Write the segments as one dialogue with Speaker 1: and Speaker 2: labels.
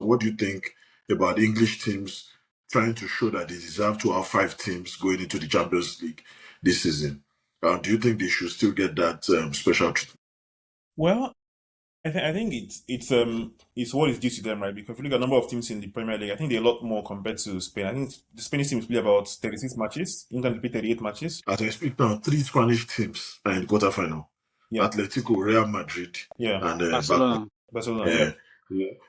Speaker 1: what do you think about English teams trying to show that they deserve to have five teams going into the Champions League this season? Do you think they should still get that special treatment?
Speaker 2: Well, I think it's what is due to them, right? Because if you look at the number of teams in the Premier League, I think they're a lot more compared to Spain. I think the Spanish teams play about 36 matches. England play 38 matches.
Speaker 1: As I speak now, three Spanish teams are in the quarterfinal.
Speaker 2: Yeah,
Speaker 1: Atletico, Real Madrid,
Speaker 2: yeah,
Speaker 1: and Barca.
Speaker 3: Barcelona.
Speaker 2: Barcelona. Yeah.
Speaker 1: Uh,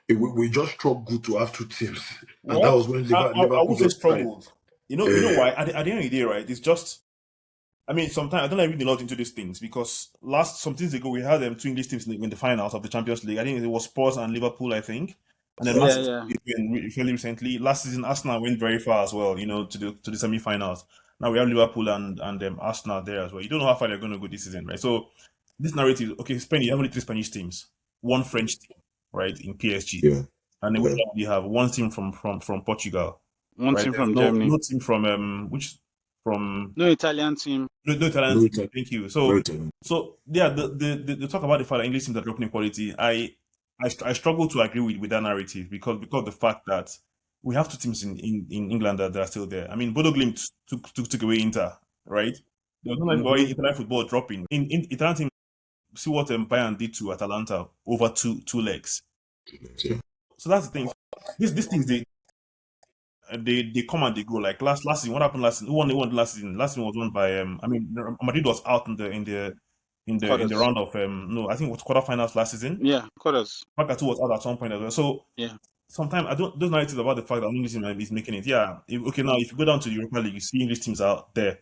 Speaker 1: yeah. We just struggled to have two teams, and that
Speaker 2: Well,
Speaker 1: was when
Speaker 2: I
Speaker 1: Liverpool
Speaker 2: would say
Speaker 1: got tried.
Speaker 2: struggled. You know
Speaker 1: Uh,
Speaker 2: why? At the end of the day, right? It's just I mean, sometimes I don't like reading a lot into these things because some things ago we had two English teams in the finals of the Champions League. I think it was Spurs and Liverpool, I think. And then
Speaker 3: Yeah,
Speaker 2: last
Speaker 3: yeah.
Speaker 2: season, fairly recently, last season Arsenal went very far as well, to the semi-finals. Now we have Liverpool and Arsenal there as well. You don't know how far they're going to go this season, right? So this narrative, okay, Spain, you have only three Spanish teams, one French team, right, in PSG,
Speaker 1: yeah,
Speaker 2: and then
Speaker 1: yeah.
Speaker 2: we have one team from Portugal,
Speaker 3: One
Speaker 2: right?
Speaker 3: team
Speaker 2: There's
Speaker 3: from
Speaker 2: no
Speaker 3: Germany.
Speaker 2: no team from
Speaker 3: No Italian team.
Speaker 2: no Italian
Speaker 1: No
Speaker 2: team.
Speaker 1: Italian,
Speaker 2: Thank you.
Speaker 1: no
Speaker 2: So
Speaker 1: Italian.
Speaker 2: yeah, the talk about the fact that English teams are dropping in quality, I struggle to agree with that narrative because the fact that we have two teams in England that are still there. I mean, Bodo Glimt took away Inter, right? There was no like
Speaker 1: Mhm.
Speaker 2: Italian football dropping. In Italian team, see what Bayern did to Atalanta over two legs.
Speaker 1: Yeah.
Speaker 2: So that's the thing. These things they come and they go. Like last season, what happened last season? Who won last season? Last season was won by I mean Madrid was out in the
Speaker 3: Quarters.
Speaker 2: round of no, I think it was quarterfinals last season.
Speaker 3: Yeah, quarters.
Speaker 2: Barca was out at some point as well. So
Speaker 3: Yeah.
Speaker 2: sometimes I don't those narratives about the fact that English team is making it. Yeah, okay. Now if you go down to the Europa League, you see English teams out there.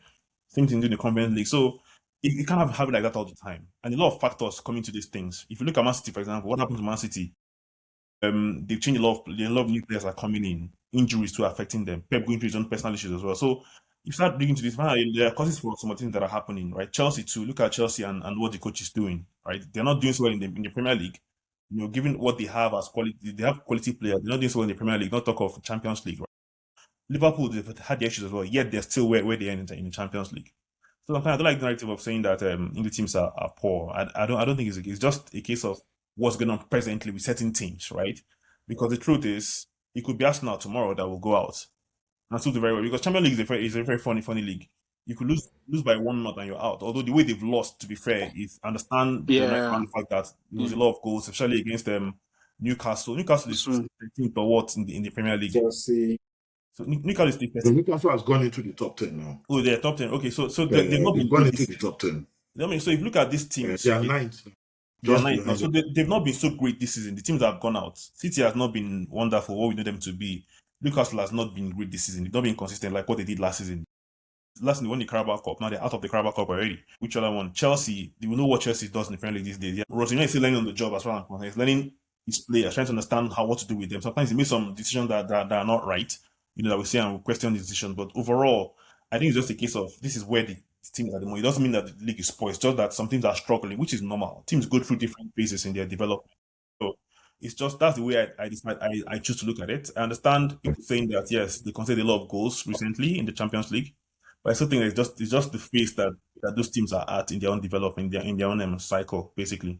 Speaker 2: Same thing in the Conference League. So you can't have it like that all the time. And a lot of factors come into these things. If you look at Man City, for example, what happened to Man City? They've changed a lot of new players are coming in. Injuries too affecting them. Pep going through his own personal issues as well. So you start digging into this, man, there are causes for some of the things that are happening, right? Chelsea too. Look at Chelsea and what the coach is doing, right? They're not doing so well in the Premier League. Given what they have as quality, they have quality players. They're not doing so well in the Premier League. Not talk of Champions League, right? Liverpool, they've had their issues as well. Yet they're still where they are in the Champions League. So sometimes I don't like the narrative of saying that English teams are poor. I don't think it's just a case of what's going on presently with certain teams, right? Because the truth is, it could be Arsenal tomorrow that will go out and still do very well. Because Champions League is a very funny league. You could lose by 1-0 and you're out. Although the way they've lost, to be fair, is understand the
Speaker 3: Yeah.
Speaker 2: fact that there was a
Speaker 3: Yeah.
Speaker 2: lot of goals, especially against Newcastle. Newcastle is
Speaker 3: So
Speaker 2: 13th or what in the Premier League.
Speaker 1: Chelsea.
Speaker 2: So Newcastle is the
Speaker 1: The
Speaker 2: first.
Speaker 1: Newcastle has gone into the top 10 now.
Speaker 2: Oh, they're top 10. Okay, so they've not
Speaker 1: They've
Speaker 2: been
Speaker 1: gone
Speaker 2: good
Speaker 1: into
Speaker 2: this
Speaker 1: the
Speaker 2: season.
Speaker 1: top 10.
Speaker 2: I mean, so if you look at these teams,
Speaker 1: They are ninth,
Speaker 2: they are
Speaker 1: just
Speaker 2: ninth now.
Speaker 1: behind
Speaker 2: So
Speaker 1: them.
Speaker 2: they've not been so great this season. The teams that have gone out. City has not been wonderful, what we know them to be. Newcastle has not been great this season. They've not been consistent like what they did last season. Last season they won the Carabao Cup. Now they're out of the Carabao Cup already. Which other one? Chelsea. We know what Chelsea does in the Premier League these days. Yeah. Rosinha is still learning on the job as well. He's learning his players, trying to understand what to do with them. Sometimes he makes some decisions that are not right. That we see and we question the decisions. But overall, I think it's just a case of this is where the team is at the moment. It doesn't mean that the league is spoiled. It's just that some teams are struggling, which is normal. Teams go through different phases in their development. So it's just that's the way I decide I choose to look at it. I understand people saying that yes, they conceded a lot of goals recently in the Champions League, but I still think it's just the phase that those teams are at in their own development, in their own cycle, basically.